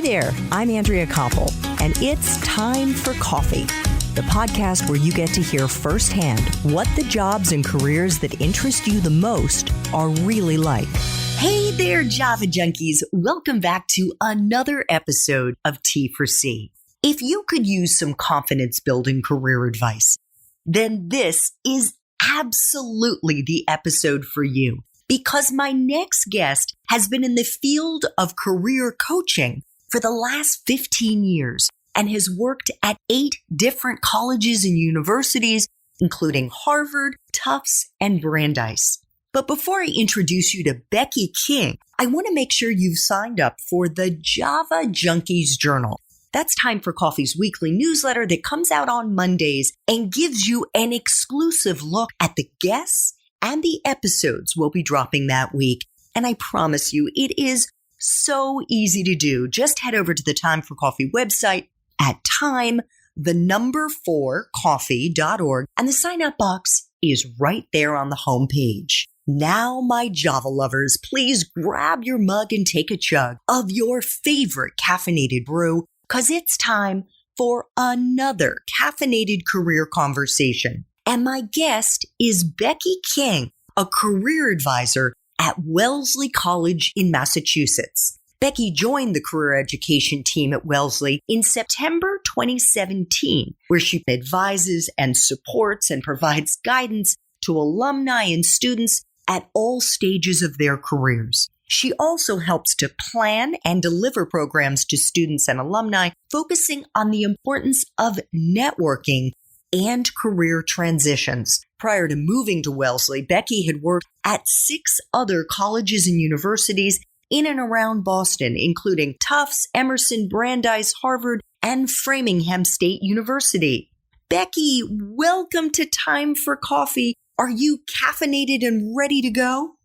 Hi there, I'm Andrea Koppel, and it's time for coffee, the podcast where you get to hear firsthand what the jobs and careers that interest you the most are really like. Hey there, Java junkies. Welcome back to another episode of T for C. If you could use some confidence-building career advice, then this is absolutely the episode for you, because my next guest has been in the field of career coaching for the last 15 years and has worked at 8 different colleges and universities, including Harvard, Tufts, and Brandeis. But before I introduce you to Becky King, I want to make sure you've signed up for the Java Junkies Journal. That's Time for Coffee's weekly newsletter that comes out on Mondays and gives you an exclusive look at the guests and the episodes we'll be dropping that week. And I promise you, it is so easy to do. Just head over to the Time for Coffee website at time4coffee.org, and the sign-up box is right there on the homepage. Now, my Java lovers, please grab your mug and take a chug of your favorite caffeinated brew, because it's time for another caffeinated career conversation. And my guest is Becky King, a career advisor at Wellesley College in Massachusetts. Becky joined the career education team at Wellesley in September 2017, where she advises and supports and provides guidance to alumni and students at all stages of their careers. She also helps to plan and deliver programs to students and alumni, focusing on the importance of networking and career transitions. Prior to moving to Wellesley, Becky had worked at 6 other colleges and universities in and around Boston, including Tufts, Emerson, Brandeis, Harvard, and Framingham State University. Becky, welcome to Time for Coffee. Are you caffeinated and ready to go?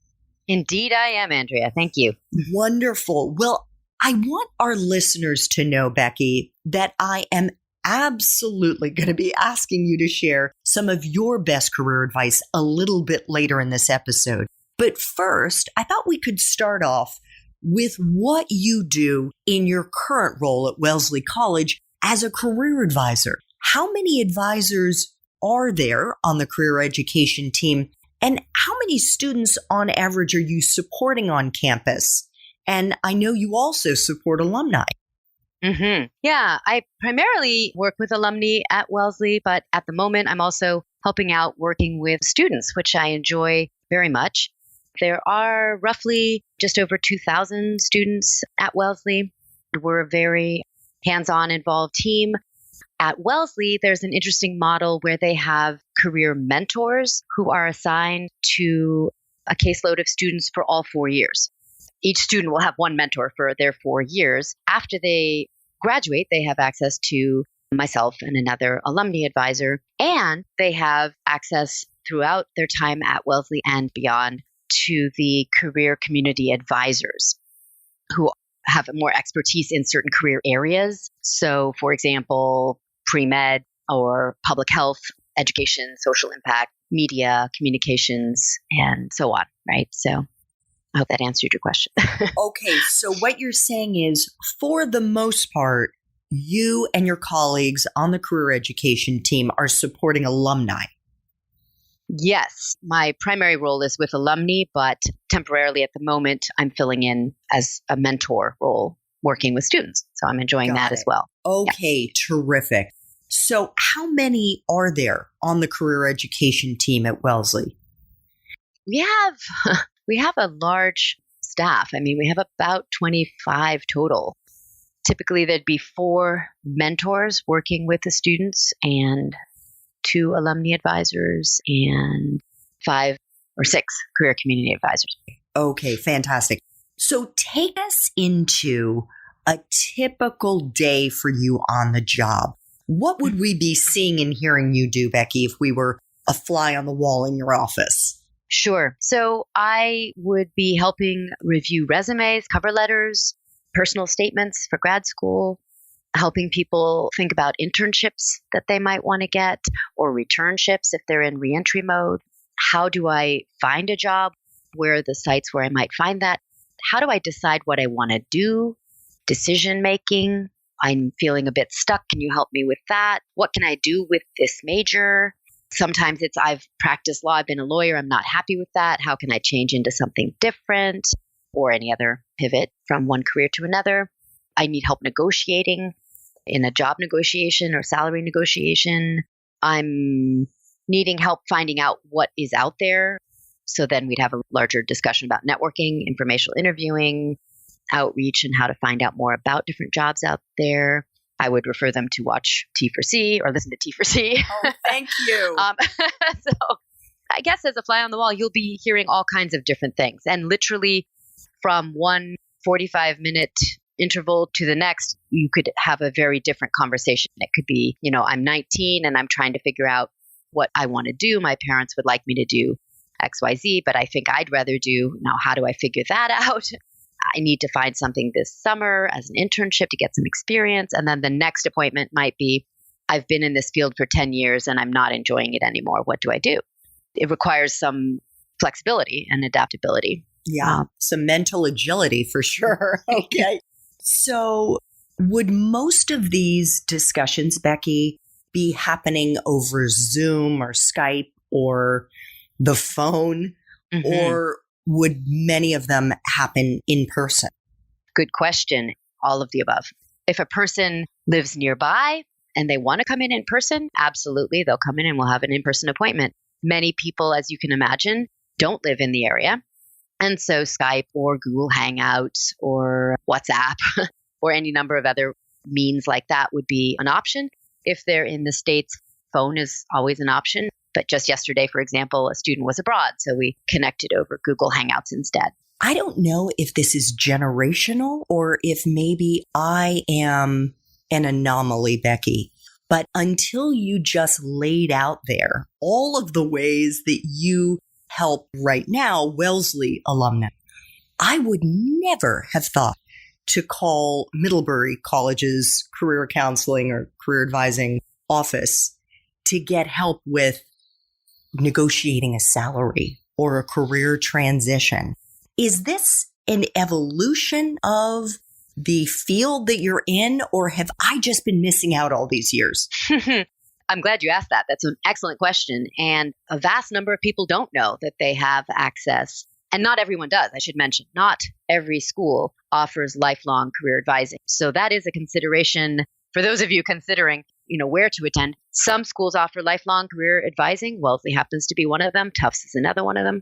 Indeed, I am, Andrea. Thank you. Wonderful. Well, I want our listeners to know, Becky, that I am absolutely going to be asking you to share some of your best career advice a little bit later in this episode. But first, I thought we could start off with what you do in your current role at Wellesley College as a career advisor. How many advisors are there on the career education team? And how many students on average are you supporting on campus? And I know you also support alumni. Mm-hmm. Yeah, I primarily work with alumni at Wellesley, but at the moment I'm also helping out working with students, which I enjoy very much. There are roughly just over 2,000 students at Wellesley. We're a very hands-on involved team. At Wellesley, there's an interesting model where they have career mentors who are assigned to a caseload of students for all 4 years. Each student will have one mentor for their 4 years. After they graduate, they have access to myself and another alumni advisor, and they have access throughout their time at Wellesley and beyond to the career community advisors who have more expertise in certain career areas. So, for example, pre-med or public health, education, social impact, media, communications, and so on, right? So I hope that answered your question. Okay, so what you're saying is, for the most part, you and your colleagues on the career education team are supporting alumni. Yes, my primary role is with alumni, but temporarily at the moment, I'm filling in as a mentor role working with students. So I'm enjoying that as well. Okay, terrific. So how many are there on the career education team at Wellesley? We have a large staff. I mean, we have about 25 total. Typically, there'd be 4 mentors working with the students and 2 alumni advisors and 5 or 6 career community advisors. Okay, fantastic. So take us into a typical day for you on the job. What would we be seeing and hearing you do, Becky, if we were a fly on the wall in your office? Sure. So I would be helping review resumes, cover letters, personal statements for grad school, helping people think about internships that they might want to get or returnships if they're in reentry mode. How do I find a job? Where are the sites where I might find that? How do I decide what I want to do? decision making. I'm feeling a bit stuck. Can you help me with that? What can I do with this major? Sometimes it's I've practiced law, I've been a lawyer, I'm not happy with that. How can I change into something different or any other pivot from one career to another? I need help negotiating in a job negotiation or salary negotiation. I'm needing help finding out what is out there. So then we'd have a larger discussion about networking, informational interviewing, outreach, and how to find out more about different jobs out there. I would refer them to watch T4C or listen to T4C. Oh, thank you. So I guess as a fly on the wall, you'll be hearing all kinds of different things. And literally from one 45-minute interval to the next, you could have a very different conversation. It could be, I'm 19 and I'm trying to figure out what I want to do. My parents would like me to do XYZ, but I think I'd rather do, now how do I figure that out? I need to find something this summer as an internship to get some experience. And then the next appointment might be, I've been in this field for 10 years and I'm not enjoying it anymore. What do I do? It requires some flexibility and adaptability. Yeah, some mental agility for sure. Okay. So would most of these discussions, Becky, be happening over Zoom or Skype or the phone, or would many of them happen in person? Good question. All of the above. If a person lives nearby and they want to come in person, absolutely, they'll come in and we'll have an in-person appointment. Many people, as you can imagine, don't live in the area. And so Skype or Google Hangouts or WhatsApp or any number of other means like that would be an option. If they're in the States, phone is always an option. But just yesterday, for example, a student was abroad, so we connected over Google Hangouts instead. I don't know if this is generational or if maybe I am an anomaly, Becky. But until you just laid out there all of the ways that you help right now Wellesley alumni, I would never have thought to call Middlebury College's career counseling or career advising office to get help with negotiating a salary or a career transition. Is this an evolution of the field that you're in, or have I just been missing out all these years? I'm glad you asked that. That's an excellent question. And a vast number of people don't know that they have access. And not everyone does, I should mention. Not every school offers lifelong career advising. So that is a consideration for those of you considering, where to attend. Some schools offer lifelong career advising. Wellesley happens to be one of them. Tufts is another one of them.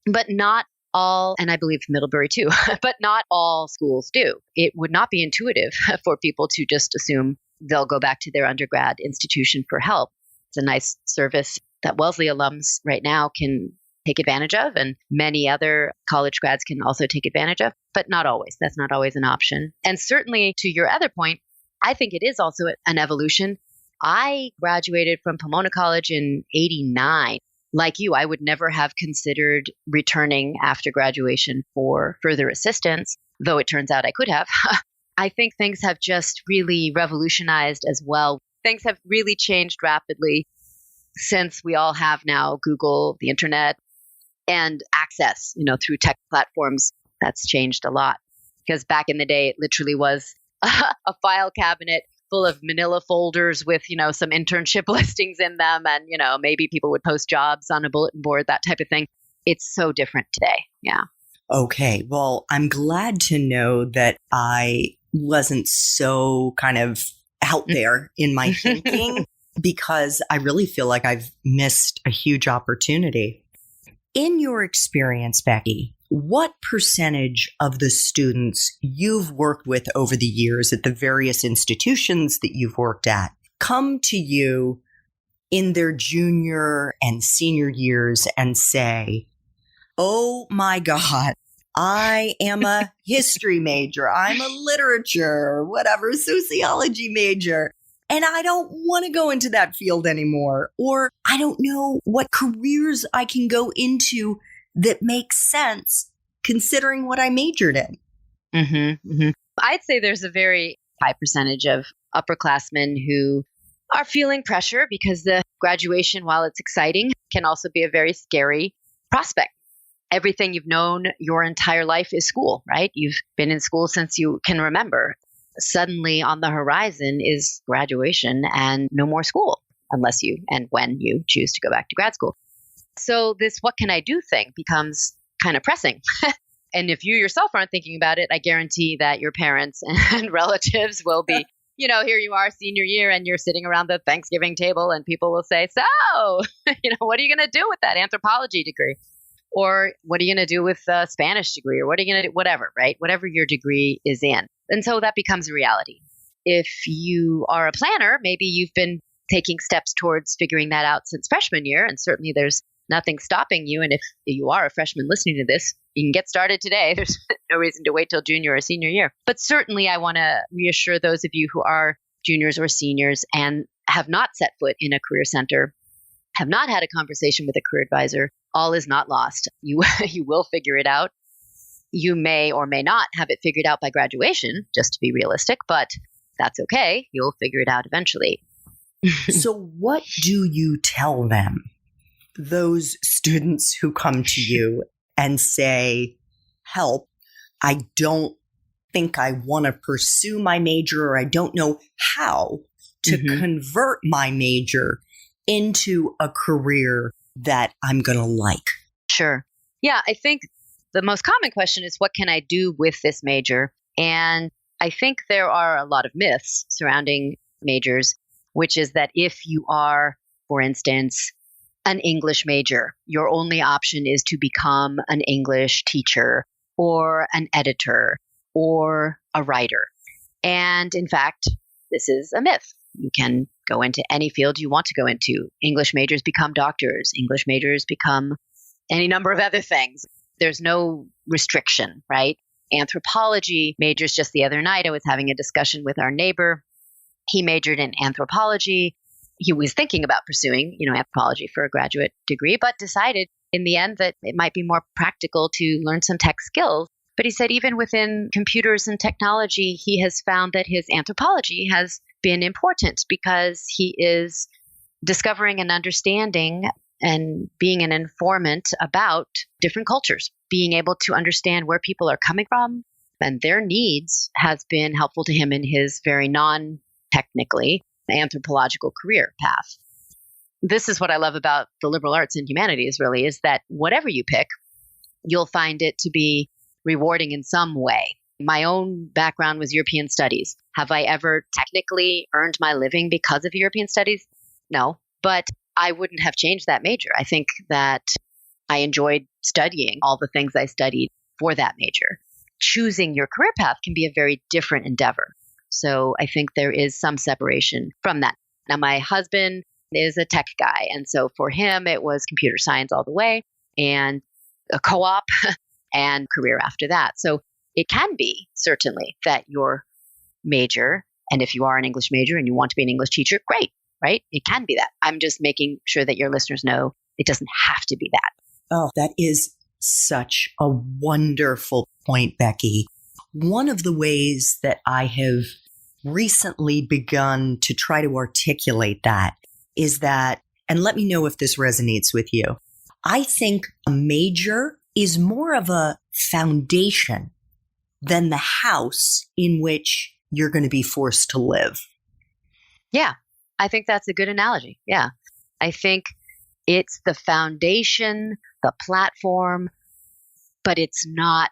But not all, and I believe Middlebury too, but not all schools do. It would not be intuitive for people to just assume they'll go back to their undergrad institution for help. It's a nice service that Wellesley alums right now can take advantage of, and many other college grads can also take advantage of, but not always. That's not always an option. And certainly to your other point, I think it is also an evolution. I graduated from Pomona College in '89. Like you, I would never have considered returning after graduation for further assistance, though it turns out I could have. I think things have just really revolutionized as well. Things have really changed rapidly since we all have now Google, the internet, and access, through tech platforms. That's changed a lot. Because back in the day, it literally was a file cabinet full of manila folders with, some internship listings in them. And, maybe people would post jobs on a bulletin board, that type of thing. It's so different today. Yeah. Okay. Well, I'm glad to know that I wasn't so kind of out there in my thinking because I really feel like I've missed a huge opportunity. In your experience, Becky, what percentage of the students you've worked with over the years at the various institutions that you've worked at come to you in their junior and senior years and say, oh my God, I am a history major, I'm a literature, whatever, sociology major, and I don't want to go into that field anymore, or I don't know what careers I can go into that make sense considering what I majored in? I'd say there's a very high percentage of upperclassmen who are feeling pressure because the graduation, while it's exciting, can also be a very scary prospect. Everything you've known your entire life is school, right? You've been in school since you can remember. suddenly on the horizon is graduation and no more school unless you and when you choose to go back to grad school. So this what can I do thing becomes kind of pressing. And if you yourself aren't thinking about it, I guarantee that your parents and relatives will be, here you are senior year and you're sitting around the Thanksgiving table and people will say, so, what are you going to do with that anthropology degree? Or what are you going to do with a Spanish degree? Or what are you going to do? Whatever, right? Whatever your degree is in. And so that becomes a reality. If you are a planner, maybe you've been taking steps towards figuring that out since freshman year. And certainly there's nothing stopping you. And if you are a freshman listening to this, you can get started today. There's no reason to wait till junior or senior year. But certainly I want to reassure those of you who are juniors or seniors and have not set foot in a career center, have not had a conversation with a career advisor, all is not lost. You will figure it out. You may or may not have it figured out by graduation, just to be realistic, but that's okay. You'll figure it out eventually. So what do you tell them? Those students who come to you and say, help, I don't think I want to pursue my major, or I don't know how to convert my major into a career that I'm going to like. Sure. Yeah, I think the most common question is, what can I do with this major? And I think there are a lot of myths surrounding majors, which is that if you are, for instance, an English major, your only option is to become an English teacher or an editor or a writer. And in fact, this is a myth. You can go into any field you want to go into. English majors become doctors. English majors become any number of other things. There's no restriction, right? Anthropology majors, just the other night, I was having a discussion with our neighbor. He majored in anthropology. He was thinking about pursuing, anthropology for a graduate degree, but decided in the end that it might be more practical to learn some tech skills. But he said even within computers and technology, he has found that his anthropology has been important because he is discovering and understanding and being an informant about different cultures, being able to understand where people are coming from and their needs has been helpful to him in his very non-technically anthropological career path. This is what I love about the liberal arts and humanities, really, is that whatever you pick, you'll find it to be rewarding in some way. My own background was European studies. Have I ever technically earned my living because of European studies? No, but I wouldn't have changed that major. I think that I enjoyed studying all the things I studied for that major. Choosing your career path can be a very different endeavor. So I think there is some separation from that. Now, my husband is a tech guy. And so for him, it was computer science all the way and a co-op and career after that. So it can be certainly that your major, and if you are an English major and you want to be an English teacher, great, right? It can be that. I'm just making sure that your listeners know it doesn't have to be that. Oh, that is such a wonderful point, Becky. One of the ways that I have recently begun to try to articulate that is that, and let me know if this resonates with you, I think a major is more of a foundation than the house in which you're going to be forced to live. Yeah, I think that's a good analogy. Yeah, I think it's the foundation, the platform, but it's not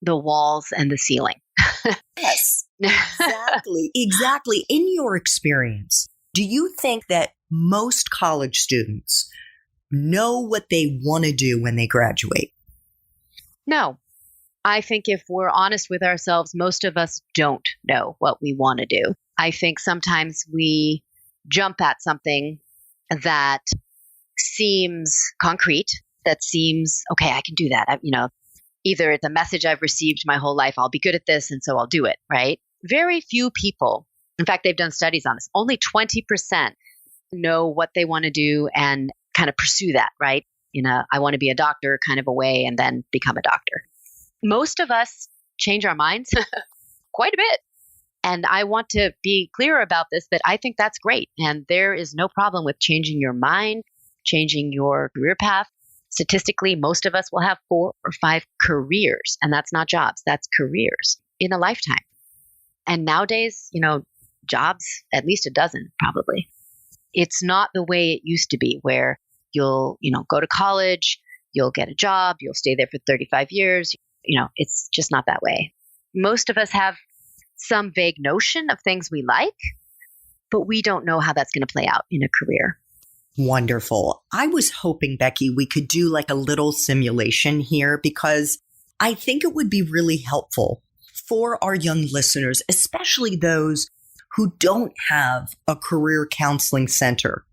the walls and the ceiling. Yes, exactly. In your experience, do you think that most college students know what they want to do when they graduate? No. I think if we're honest with ourselves, most of us don't know what we want to do. I think sometimes we jump at something that seems concrete, that seems, okay, I can do that. Either it's a message I've received my whole life, I'll be good at this, and so I'll do it, right? Very few people, in fact, they've done studies on this, only 20% know what they want to do and kind of pursue that, right? I want to be a doctor kind of a way and then become a doctor. Most of us change our minds quite a bit. And I want to be clear about this, that I think that's great. And there is no problem with changing your mind, changing your career path. Statistically, most of us will have 4 or 5 careers. And that's not jobs, that's careers in a lifetime. And nowadays, jobs, at least a dozen probably. It's not the way it used to be where you'll, go to college, you'll get a job, you'll stay there for 35 years. It's just not that way. Most of us have some vague notion of things we like, but we don't know how that's going to play out in a career. Wonderful. I was hoping, Becky, we could do like a little simulation here because I think it would be really helpful for our young listeners, especially those who don't have a career counseling center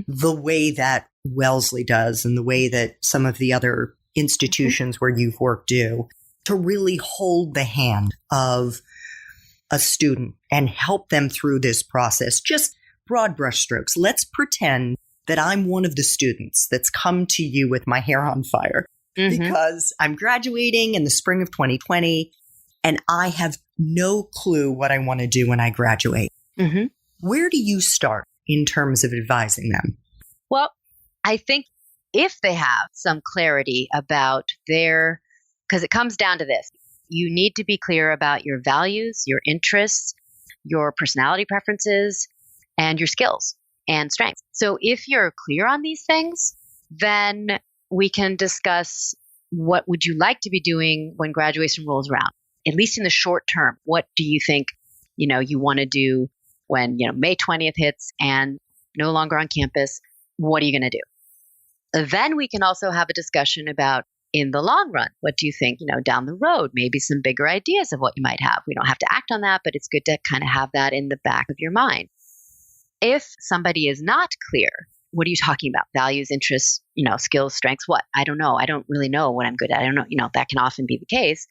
the way that Wellesley does and the way that some of the other institutions where you've worked do, to really hold the hand of a student and help them through this process. Just broad brushstrokes. Let's pretend that I'm one of the students that's come to you with my hair on fire because I'm graduating in the spring of 2020 and I have no clue what I want to do when I graduate. Where do you start in terms of advising them? Well, I think if they have some clarity about because it comes down to this, you need to be clear about your values, your interests, your personality preferences, and your skills and strengths. So if you're clear on these things, then we can discuss what would you like to be doing when graduation rolls around, at least in the short term. What do you think, you want to do when, May 20th hits and no longer on campus? What are you going to do? Then we can also have a discussion about in the long run, what do you think, down the road, maybe some bigger ideas of what you might have. We don't have to act on that, but it's good to kind of have that in the back of your mind. If somebody is not clear, what are you talking about? Values, interests, skills, strengths, what? I don't know. I don't really know what I'm good at. I don't know. That can often be the case.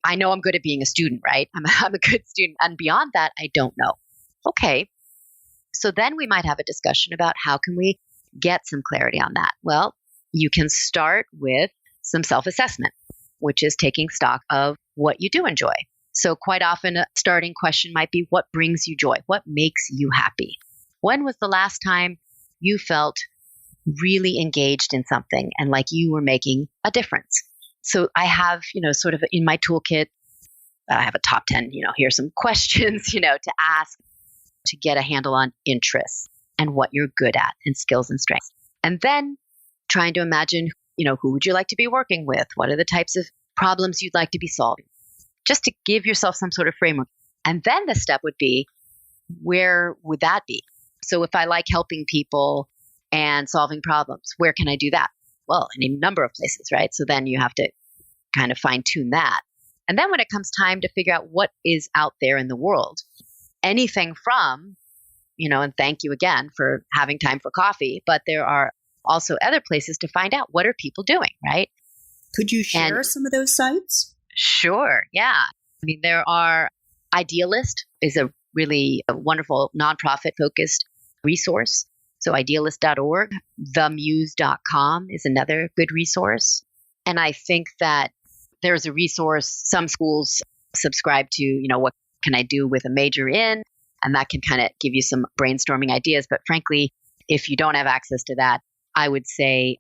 I know I'm good at being a student, right? I'm a good student. And beyond that, I don't know. Okay. So then we might have a discussion about how can we get some clarity on that? Well, you can start with some self-assessment, which is taking stock of what you do enjoy. So quite often a starting question might be, what brings you joy? What makes you happy? When was the last time you felt really engaged in something and like you were making a difference? So I have, sort of in my toolkit, I have a top 10, here's some questions, to ask to get a handle on interests and what you're good at and skills and strengths. And then trying to imagine, who would you like to be working with? What are the types of problems you'd like to be solving? Just to give yourself some sort of framework. And then the step would be, where would that be? So if I like helping people and solving problems, where can I do that? Well, in a number of places, right? So then you have to kind of fine tune that. And then when it comes time to figure out what is out there in the world, anything from, and thank you again for having time for coffee, but there are also other places to find out what are people doing, right? Could you share some of those sites? Sure. Yeah. There are Idealist is a really wonderful nonprofit focused resource. So idealist.org, themuse.com is another good resource. And I think that there's a resource some schools subscribe to, what can I do with a major in? And that can kind of give you some brainstorming ideas. But frankly, if you don't have access to that, I would say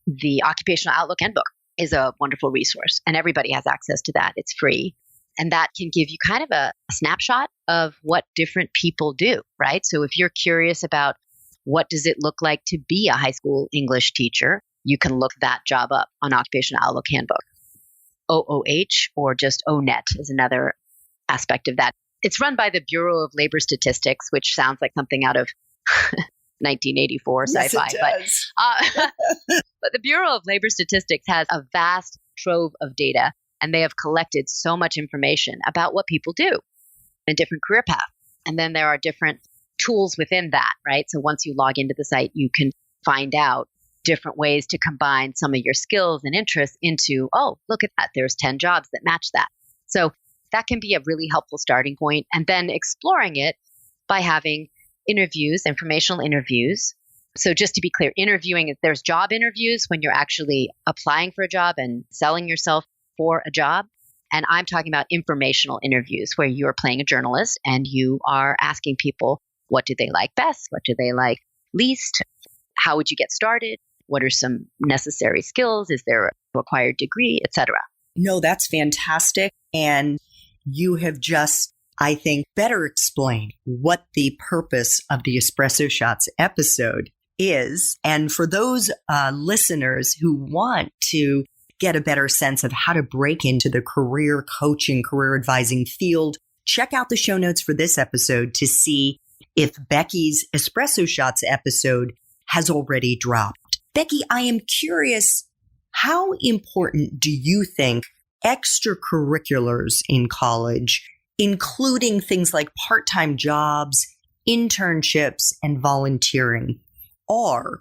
the Occupational Outlook Handbook is a wonderful resource and everybody has access to that. It's free. And that can give you kind of a snapshot of what different people do, right? So if you're curious about what does it look like to be a high school English teacher, you can look that job up on Occupational Outlook Handbook. OOH or just ONET is another aspect of that. It's run by the Bureau of Labor Statistics, which sounds like something out of 1984 sci-fi. Yes, But the Bureau of Labor Statistics has a vast trove of data, and they have collected so much information about what people do in different career paths. And then there are different tools within that, right? So once you log into the site, you can find out different ways to combine some of your skills and interests into, oh, look at that. There's 10 jobs that match that. So that can be a really helpful starting point. And then exploring it by having interviews, informational interviews. So just to be clear, interviewing, there's job interviews when you're actually applying for a job and selling yourself for a job. And I'm talking about informational interviews where you're playing a journalist and you are asking people, what do they like best? What do they like least? How would you get started? What are some necessary skills? Is there a required degree, etc.? No, that's fantastic. And you have just I think, better explain what the purpose of the Espresso Shots episode is. And for those listeners who want to get a better sense of how to break into the career coaching, career advising field, check out the show notes for this episode to see if Becky's Espresso Shots episode has already dropped. Becky, I am curious, how important do you think extracurriculars in college, including things like part-time jobs, internships, and volunteering, are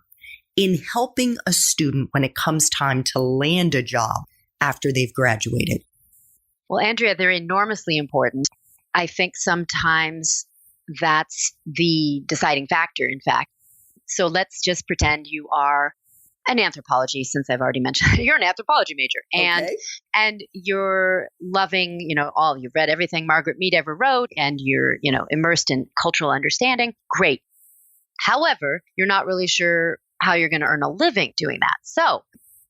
in helping a student when it comes time to land a job after they've graduated? Well, Andrea, they're enormously important. I think sometimes that's the deciding factor, in fact. So let's just pretend you are an anthropology, since I've already mentioned you're an anthropology major, and you're loving, you've read everything Margaret Mead ever wrote, and you're, immersed in cultural understanding. Great. However, you're not really sure how you're going to earn a living doing that. So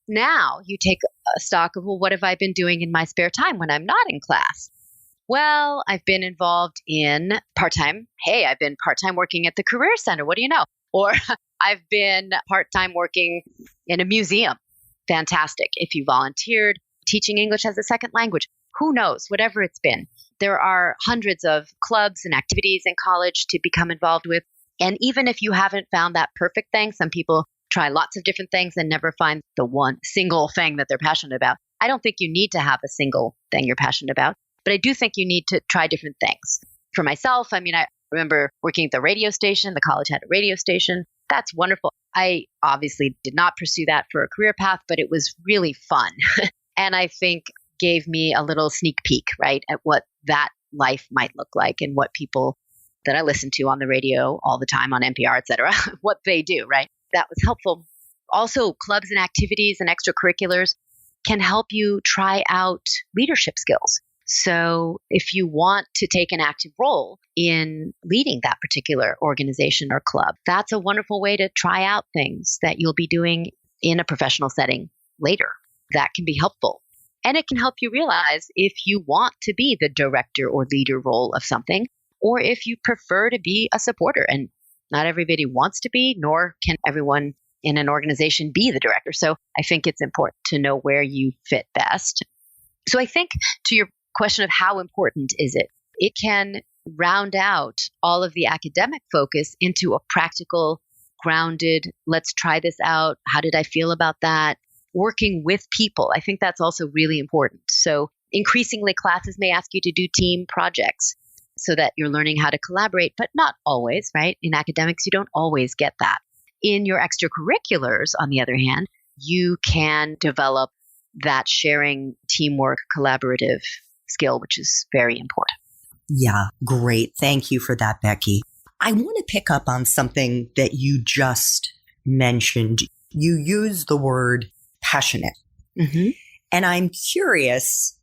now you take a stock of, well, what have I been doing in my spare time when I'm not in class? Well, I've been involved in part-time. Hey, I've been part-time working at the Career Center. What do you know? Or I've been part-time working in a museum. Fantastic. If you volunteered teaching English as a second language, who knows, whatever it's been. There are hundreds of clubs and activities in college to become involved with. And even if you haven't found that perfect thing, some people try lots of different things and never find the one single thing that they're passionate about. I don't think you need to have a single thing you're passionate about, but I do think you need to try different things. For myself, I remember working at the radio station. The college had a radio station. That's wonderful. I obviously did not pursue that for a career path, but it was really fun. And I think gave me a little sneak peek, right, at what that life might look like and what people that I listen to on the radio all the time on NPR, et cetera, what they do, right? That was helpful. Also, clubs and activities and extracurriculars can help you try out leadership skills. So if you want to take an active role in leading that particular organization or club, that's a wonderful way to try out things that you'll be doing in a professional setting later. That can be helpful. And it can help you realize if you want to be the director or leader role of something, or if you prefer to be a supporter. And not everybody wants to be, nor can everyone in an organization be the director. So I think it's important to know where you fit best. So I think to your question of how important is it, it can round out all of the academic focus into a practical, grounded, let's try this out. How did I feel about that? Working with people. I think that's also really important. So increasingly classes may ask you to do team projects so that you're learning how to collaborate, but not always, right? In academics, you don't always get that. In your extracurriculars, on the other hand, you can develop that sharing, teamwork, collaborative skill, which is very important. Yeah, great. Thank you for that, Becky. I want to pick up on something that you just mentioned. You used the word passionate. Mm-hmm. And I'm curious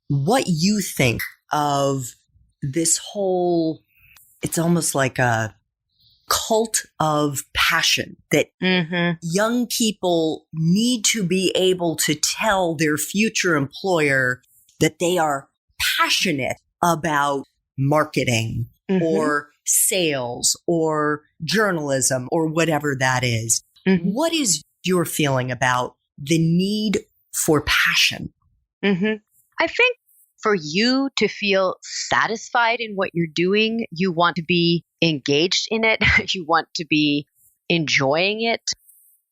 what you think of this whole, it's almost like a cult of passion that young people need to be able to tell their future employer that they are passionate about marketing or sales or journalism or whatever that is. What is your feeling about the need for passion? I think for you to feel satisfied in what you're doing, you want to be engaged in it. You want to be enjoying it.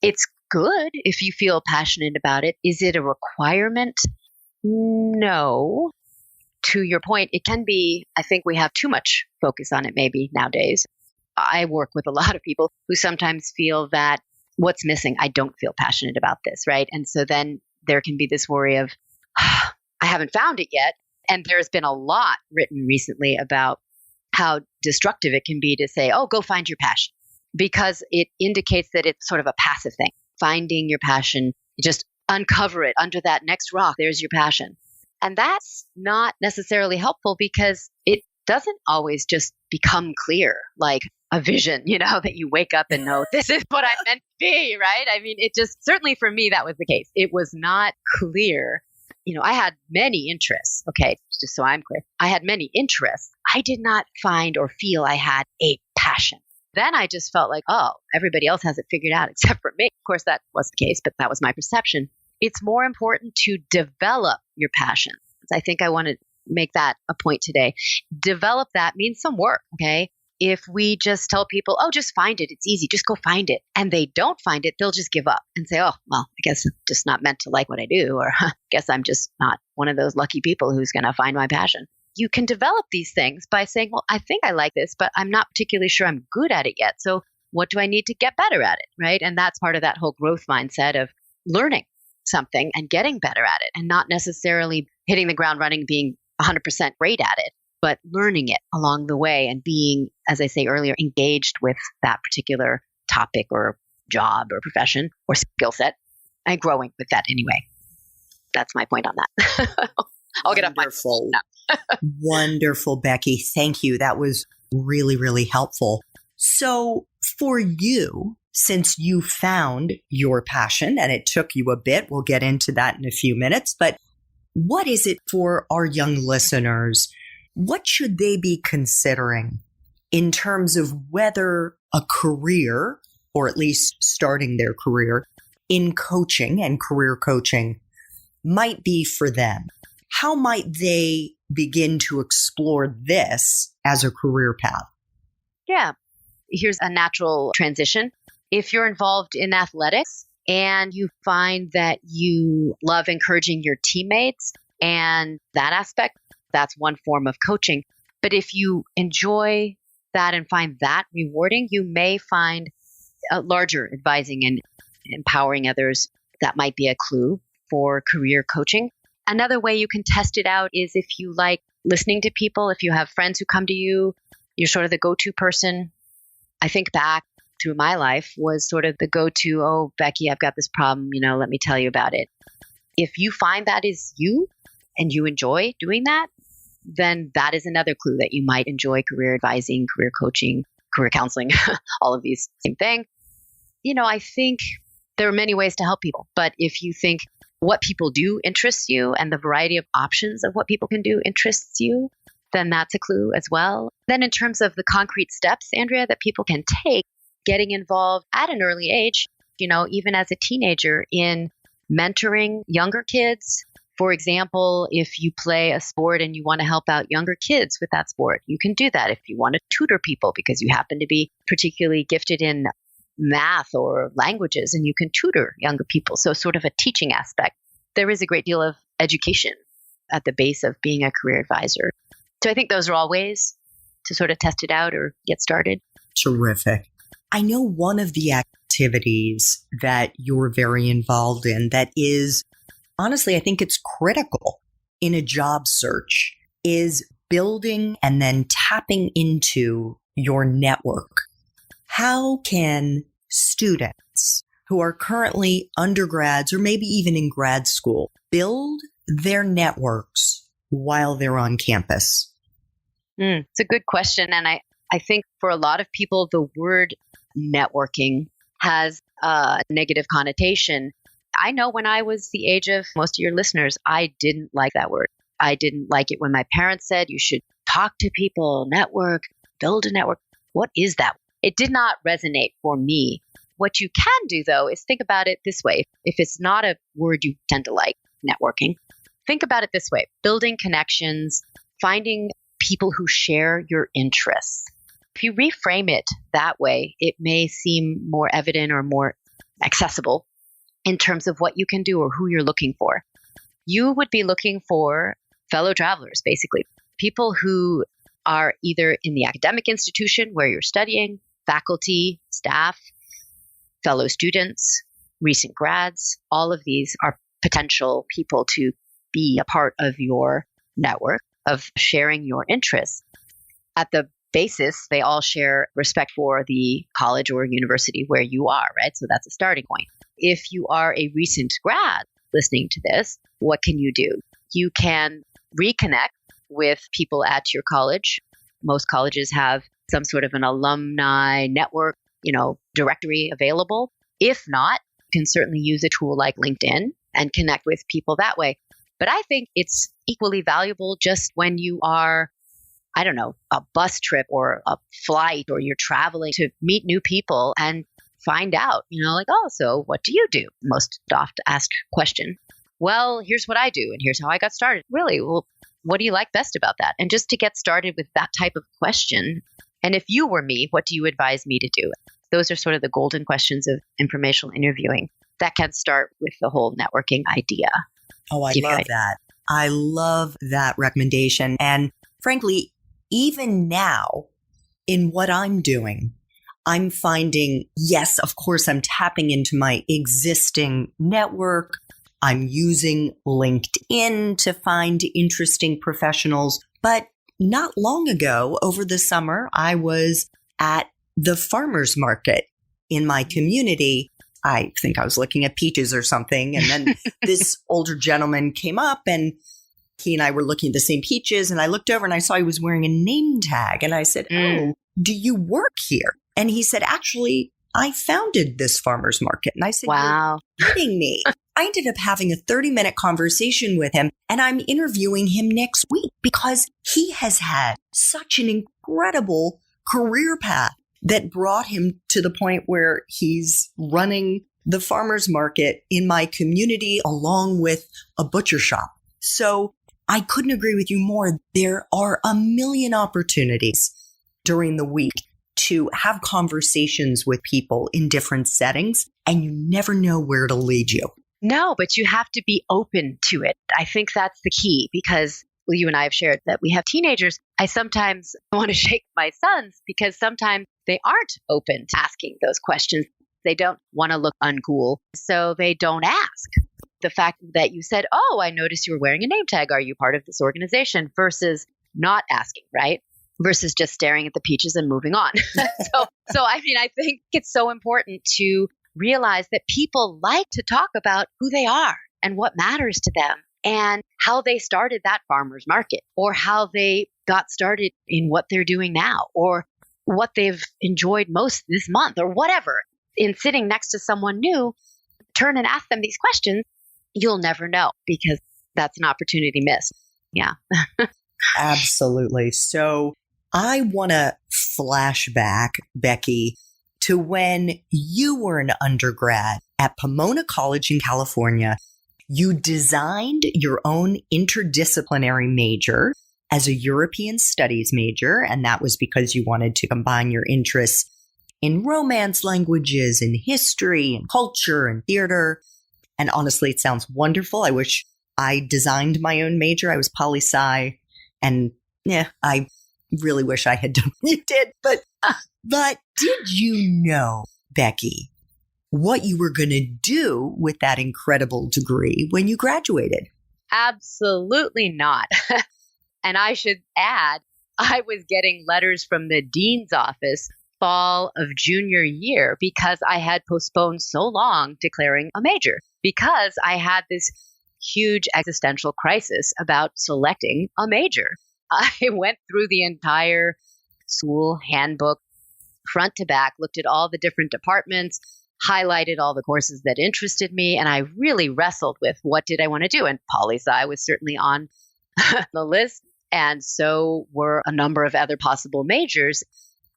It's good if you feel passionate about it. Is it a requirement? No. To your point, it can be, I think we have too much focus on it maybe nowadays. I work with a lot of people who sometimes feel that what's missing? I don't feel passionate about this, right? And so then there can be this worry of, I haven't found it yet. And there's been a lot written recently about how destructive it can be to say, oh, go find your passion, because it indicates that it's sort of a passive thing. Finding your passion, you just uncover it under that next rock. There's your passion. And that's not necessarily helpful because it doesn't always just become clear like a vision, that you wake up and know this is what I meant to be, right? I mean, it just, certainly for me, that was the case. It was not clear I had many interests. Okay, just so I'm clear, I had many interests. I did not find or feel I had a passion. Then I just felt like, oh, everybody else has it figured out except for me. Of course, that was the case, but that was my perception. It's more important to develop your passion. I think I want to make that a point today. Develop that means some work, okay? If we just tell people, oh, just find it, it's easy, just go find it, and they don't find it, they'll just give up and say, oh, well, I guess I'm just not meant to like what I do, or I guess I'm just not one of those lucky people who's going to find my passion. You can develop these things by saying, well, I think I like this, but I'm not particularly sure I'm good at it yet. So what do I need to get better at it, right? And that's part of that whole growth mindset of learning something and getting better at it, and not necessarily hitting the ground running, being 100% great at it, but learning it along the way and being, as I say earlier, engaged with that particular topic or job or profession or skill set and growing with that anyway. That's my point on that. I'll get off my phone now. Wonderful, Becky. Thank you. That was really, really helpful. So for you, since you found your passion and it took you a bit, we'll get into that in a few minutes, but what is it for our young listeners? What should they be considering in terms of whether a career, or at least starting their career in coaching and career coaching, might be for them? How might they begin to explore this as a career path? Yeah, here's a natural transition. If you're involved in athletics and you find that you love encouraging your teammates and that aspect, that's one form of coaching. But if you enjoy that and find that rewarding, you may find a larger advising and empowering others. That might be a clue for career coaching. Another way you can test it out is if you like listening to people, if you have friends who come to you, you're sort of the go-to person. I think back through my life was sort of the go-to, oh, Becky, I've got this problem, let me tell you about it. If you find that is you and you enjoy doing that, then that is another clue that you might enjoy career advising, career coaching, career counseling, all of these same thing. I think there are many ways to help people, but if you think what people do interests you and the variety of options of what people can do interests you, then that's a clue as well. Then in terms of the concrete steps, Andrea, that people can take, getting involved at an early age, even as a teenager in mentoring younger kids. For example, if you play a sport and you want to help out younger kids with that sport, you can do that. If you want to tutor people because you happen to be particularly gifted in math or languages and you can tutor younger people. So sort of a teaching aspect. There is a great deal of education at the base of being a career advisor. So I think those are all ways to sort of test it out or get started. Terrific. I know one of the activities that you're very involved in that is, honestly, I think it's critical in a job search, is building and then tapping into your network. How can students who are currently undergrads or maybe even in grad school build their networks while they're on campus? It's a good question. And I think for a lot of people, the word networking has a negative connotation. I know when I was the age of most of your listeners, I didn't like that word. I didn't like it when my parents said you should talk to people, network, build a network. What is that? It did not resonate for me. What you can do, though, is think about it this way. If it's not a word you tend to like, networking, think about it this way. Building connections, finding people who share your interests. If you reframe it that way, it may seem more evident or more accessible in terms of what you can do or who you're looking for. You would be looking for fellow travelers, basically, people who are either in the academic institution where you're studying, faculty, staff, fellow students, recent grads. All of these are potential people to be a part of your network of sharing your interests. At the basis, they all share respect for the college or university where you are, right? So that's a starting point. If you are a recent grad listening to this, what can you do? You can reconnect with people at your college. Most colleges have some sort of an alumni network, directory available. If not, you can certainly use a tool like LinkedIn and connect with people that way. But I think it's equally valuable just when you are, I don't know, a bus trip or a flight, or you're traveling to meet new people and find out, like, oh, so what do you do? Most oft asked question. Well, here's what I do, and here's how I got started. Really? Well, what do you like best about that? And just to get started with that type of question. And if you were me, what do you advise me to do? Those are sort of the golden questions of informational interviewing that can start with the whole networking idea. Oh, I love that. I love that recommendation. And frankly, even now in what I'm doing, I'm finding, yes, of course, I'm tapping into my existing network. I'm using LinkedIn to find interesting professionals. But not long ago, over the summer, I was at the farmer's market in my community. I think I was looking at peaches or something. And then this older gentleman came up, and he and I were looking at the same peaches. And I looked over and I saw he was wearing a name tag. And I said, oh, do you work here? And he said, actually, I founded this farmer's market. And I said, wow, you're kidding me. I ended up having a 30-minute conversation with him, and I'm interviewing him next week because he has had such an incredible career path that brought him to the point where he's running the farmer's market in my community along with a butcher shop. So I couldn't agree with you more. There are a million opportunities during the week to have conversations with people in different settings, and you never know where it'll lead you. No, but you have to be open to it. I think that's the key because you and I have shared that we have teenagers. I sometimes want to shake my sons because sometimes they aren't open to asking those questions. They don't want to look uncool, so they don't ask. The fact that you said, oh, I noticed you were wearing a name tag. Are you part of this organization? Versus not asking, right? Versus just staring at the peaches and moving on. So I mean, I think it's so important to realize that people like to talk about who they are and what matters to them and how they started that farmer's market, or how they got started in what they're doing now, or what they've enjoyed most this month, or whatever. In sitting next to someone new, turn and ask them these questions. You'll never know because that's an opportunity missed. Yeah. Absolutely. So I want to flash back, Becky, to when you were an undergrad at Pomona College in California. You designed your own interdisciplinary major as a European studies major, and that was because you wanted to combine your interests in Romance languages and history and culture and theater. And honestly, it sounds wonderful. I wish I designed my own major. I was poli-sci, and I really wish I had done what you did. But did you know, Becky, what you were going to do with that incredible degree when you graduated? Absolutely not. And I should add, I was getting letters from the dean's office fall of junior year because I had postponed so long declaring a major, because I had this huge existential crisis about selecting a major. I went through the entire school handbook front to back, looked at all the different departments, highlighted all the courses that interested me, and I really wrestled with what did I want to do. And poli-sci was certainly on the list, and so were a number of other possible majors.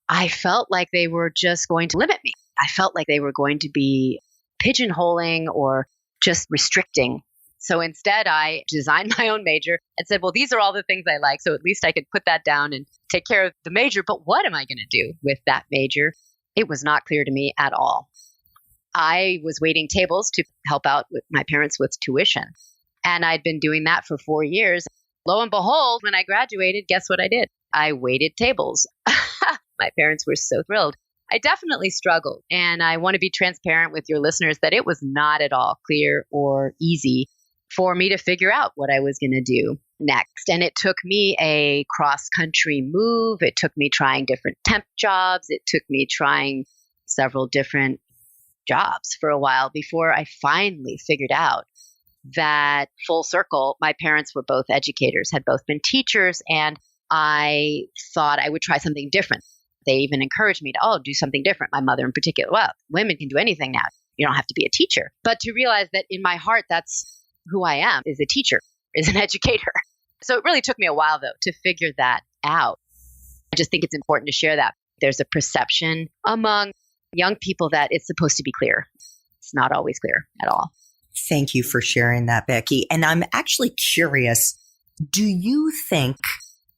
I felt like they were just going to limit me. I felt like they were going to be pigeonholing or just restricting. So instead, I designed my own major and said, well, these are all the things I like. So at least I could put that down and take care of the major. But what am I going to do with that major? It was not clear to me at all. I was waiting tables to help out with my parents with tuition. And I'd been doing that for 4 years. Lo and behold, when I graduated, guess what I did? I waited tables. My parents were so thrilled. I definitely struggled. And I want to be transparent with your listeners that it was not at all clear or easy for me to figure out what I was going to do next. And it took me a cross-country move. It took me trying different temp jobs. It took me trying several different jobs for a while before I finally figured out that full circle, my parents were both educators, had both been teachers, and I thought I would try something different. They even encouraged me to, do something different. My mother in particular, well, women can do anything now. You don't have to be a teacher. But to realize that in my heart, that's who I am, is a teacher. is an educator. So it really took me a while, though, to figure that out. I just think it's important to share that. There's a perception among young people that it's supposed to be clear. It's not always clear at all. Thank you for sharing that, Becky. And I'm actually curious, do you think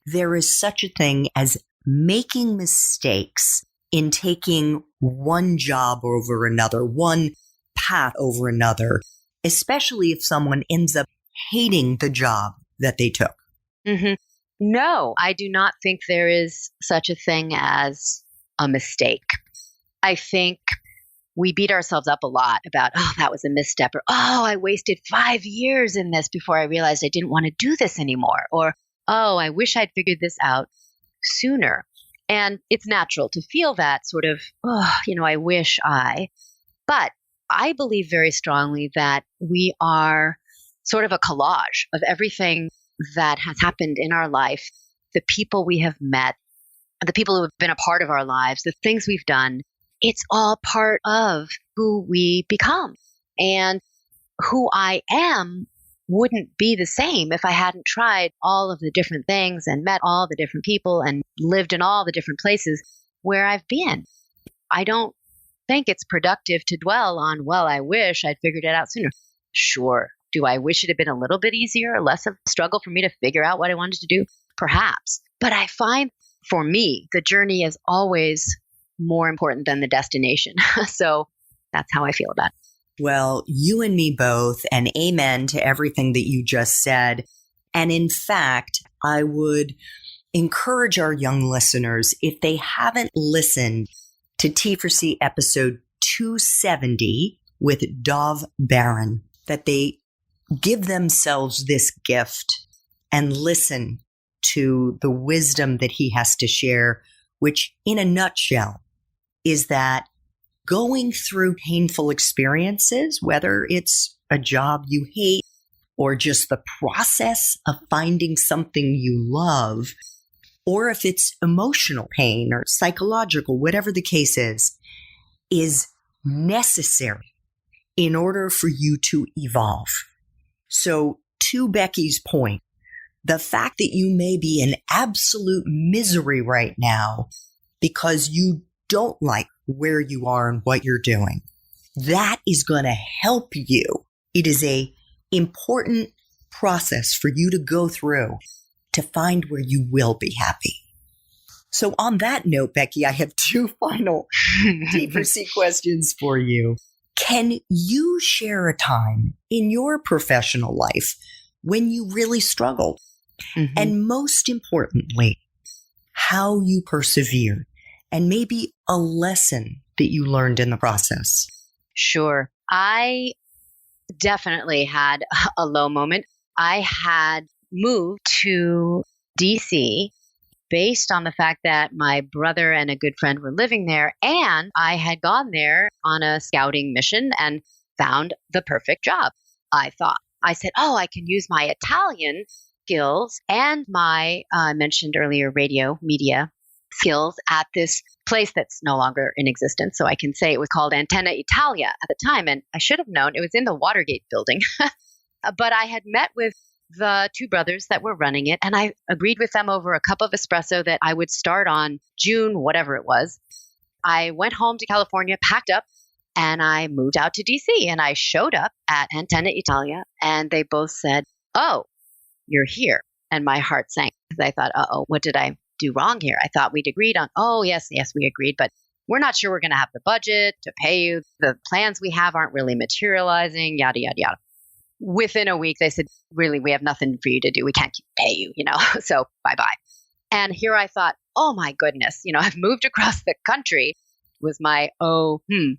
there is such a thing as making mistakes in taking one job over another, one path over another, especially if someone ends up hating the job that they took? Mm-hmm. No, I do not think there is such a thing as a mistake. I think we beat ourselves up a lot about, oh, that was a misstep, or, oh, I wasted 5 years in this before I realized I didn't want to do this anymore, or, oh, I wish I'd figured this out sooner. And it's natural to feel that sort of, oh, I wish I. But I believe very strongly that we are sort of a collage of everything that has happened in our life, the people we have met, the people who have been a part of our lives, the things we've done. It's all part of who we become. And who I am wouldn't be the same if I hadn't tried all of the different things and met all the different people and lived in all the different places where I've been. I don't think it's productive to dwell on, well, I wish I'd figured it out sooner. Sure. Do I wish it had been a little bit easier, less of a struggle for me to figure out what I wanted to do? Perhaps. But I find for me, the journey is always more important than the destination. So that's how I feel about it. Well, you and me both, and amen to everything that you just said. And in fact, I would encourage our young listeners, if they haven't listened to T4C episode 270 with Dov Baron, that they give themselves this gift and listen to the wisdom that he has to share, which in a nutshell is that going through painful experiences, whether it's a job you hate or just the process of finding something you love, or if it's emotional pain or psychological, whatever the case is necessary in order for you to evolve. So to Becky's point, the fact that you may be in absolute misery right now because you don't like where you are and what you're doing, that is going to help you. It is a important process for you to go through to find where you will be happy. So on that note, Becky, I have two final T4C questions for you. Can you share a time in your professional life when you really struggled? Mm-hmm. And most importantly, how you persevered and maybe a lesson that you learned in the process? Sure. I definitely had a low moment. I had moved to DC based on the fact that my brother and a good friend were living there, and I had gone there on a scouting mission and found the perfect job, I thought. I said, oh, I can use my Italian skills and my, I mentioned earlier, radio media skills at this place that's no longer in existence. So I can say it was called Antenna Italia at the time. And I should have known it was in the Watergate building. But I had met with the two brothers that were running it, and I agreed with them over a cup of espresso that I would start on June, whatever it was. I went home to California, packed up, and I moved out to DC. And I showed up at Antenna Italia, and they both said, oh, you're here. And my heart sank because I thought, uh-oh, what did I do wrong here? I thought we'd agreed on, oh, yes, we agreed, but we're not sure we're going to have the budget to pay you. The plans we have aren't really materializing, yada, yada, yada. Within a week, they said, really, we have nothing for you to do. We can't pay you, so bye-bye. And here I thought, oh my goodness, I've moved across the country was my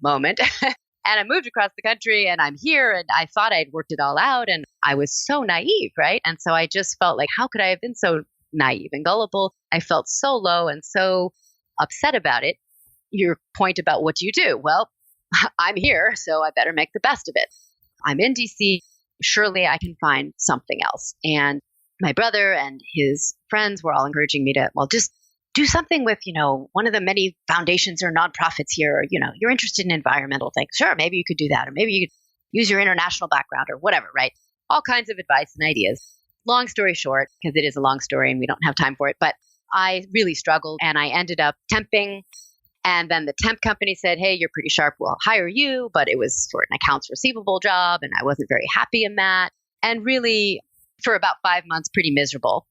moment. And I moved across the country and I'm here and I thought I'd worked it all out and I was so naive, right? And so I just felt like, how could I have been so naive and gullible? I felt so low and so upset about it. Your point about what do you do? Well, I'm here, so I better make the best of it. I'm in DC. Surely I can find something else. And my brother and his friends were all encouraging me to, well, just do something with, one of the many foundations or nonprofits here, or, you're interested in environmental things. Sure, maybe you could do that. Or maybe you could use your international background or whatever, right? All kinds of advice and ideas. long story short, because it is a long story and we don't have time for it, but I really struggled and I ended up temping. And then the temp company said, hey, you're pretty sharp. We'll hire you. But it was for an accounts receivable job. And I wasn't very happy in that. And really, for about 5 months, pretty miserable.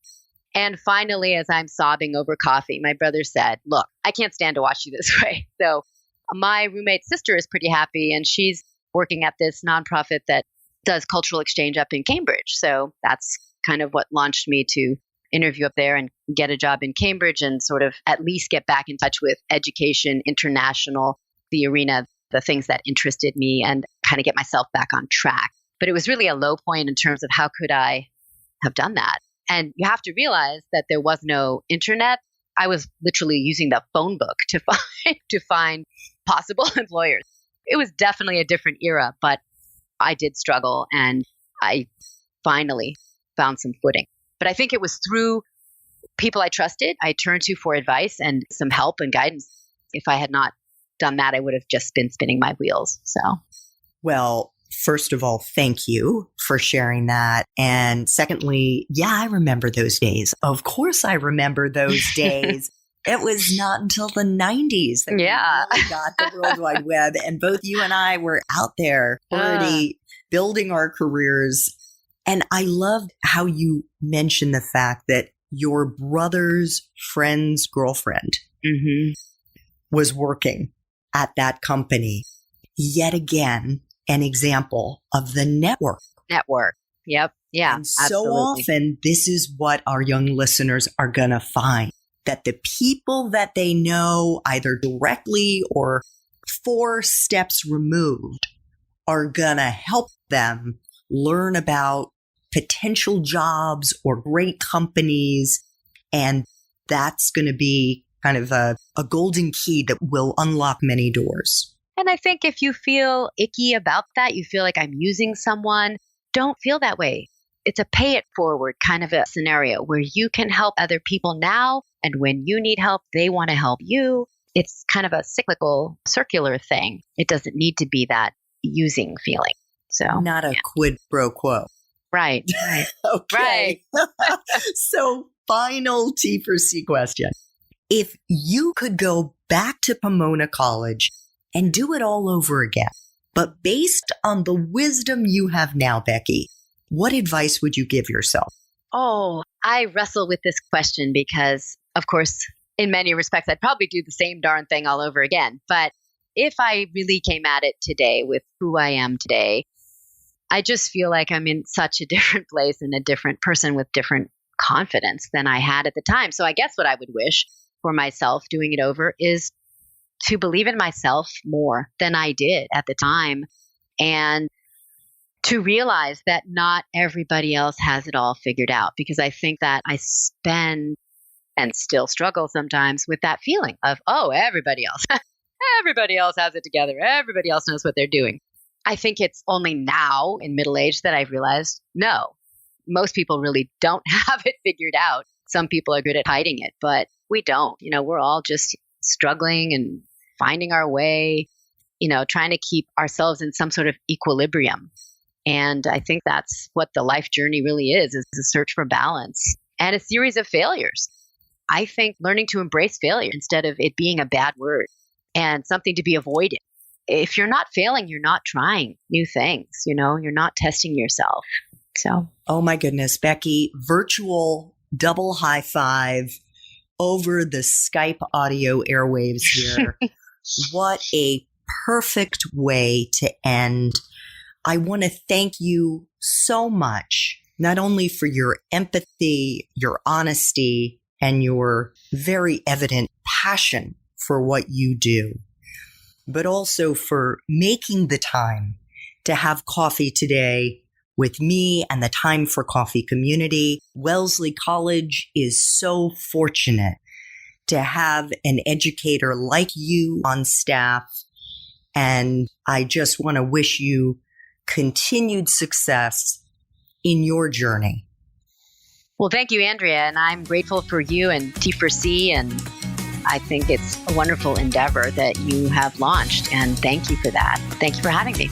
And finally, as I'm sobbing over coffee, my brother said, look, I can't stand to watch you this way. So my roommate's sister is pretty happy. And she's working at this nonprofit that does cultural exchange up in Cambridge. So that's kind of what launched me to interview up there and get a job in Cambridge and sort of at least get back in touch with education, international, the arena, the things that interested me and kind of get myself back on track. But it was really a low point in terms of how could I have done that? And you have to realize that there was no internet. I was literally using the phone book to find possible employers. It was definitely a different era, but I did struggle and I finally found some footing. But I think it was through people I trusted, I turned to for advice and some help and guidance. If I had not done that, I would have just been spinning my wheels. So, well, first of all, thank you for sharing that. And secondly, yeah, I remember those days. Of course, I remember those days. It was not until the 90s that we really got the World Wide Web. And both you and I were out there already building our careers. And I loved how you mentioned the fact that your brother's friend's girlfriend was working at that company. Yet again, an example of the network. Yep. Yeah. And so often, this is what our young listeners are going to find, that the people that they know either directly or 4 steps removed are going to help them learn about potential jobs or great companies. And that's going to be kind of a golden key that will unlock many doors. And I think if you feel icky about that, you feel like I'm using someone, don't feel that way. It's a pay it forward kind of a scenario where you can help other people now. And when you need help, they want to help you. It's kind of a cyclical, circular thing. It doesn't need to be that using feeling. So not a quid pro quo. Right. Okay. Right. So final T for C question. If you could go back to Pomona College and do it all over again, but based on the wisdom you have now, Becky, what advice would you give yourself? Oh, I wrestle with this question because, of course, in many respects, I'd probably do the same darn thing all over again. But if I really came at it today with who I am today, I just feel like I'm in such a different place and a different person with different confidence than I had at the time. So I guess what I would wish for myself doing it over is to believe in myself more than I did at the time and to realize that not everybody else has it all figured out, because I think that I spend and still struggle sometimes with that feeling of, oh, everybody else has it together. Everybody else knows what they're doing. I think it's only now in middle age that I've realized, no, most people really don't have it figured out. Some people are good at hiding it, but we don't. We're all just struggling and finding our way, trying to keep ourselves in some sort of equilibrium. And I think that's what the life journey really is a search for balance and a series of failures. I think learning to embrace failure instead of it being a bad word and something to be avoided. If you're not failing, you're not trying new things, you're not testing yourself. So, oh my goodness, Becky, virtual double high five over the Skype audio airwaves here. What a perfect way to end. I want to thank you so much, not only for your empathy, your honesty, and your very evident passion for what you do, but also for making the time to have coffee today with me and the Time for Coffee community. Wellesley College is so fortunate to have an educator like you on staff. And I just want to wish you continued success in your journey. Well, thank you, Andrea. And I'm grateful for you and T4C. And I think it's a wonderful endeavor that you have launched. And thank you for that. Thank you for having me.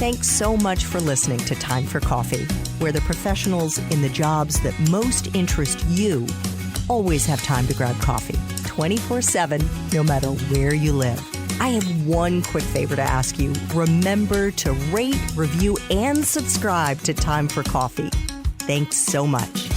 Thanks so much for listening to Time for Coffee, where the professionals in the jobs that most interest you always have time to grab coffee 24/7, no matter where you live. I have one quick favor to ask you. Remember to rate, review, and subscribe to Time for Coffee. Thanks so much.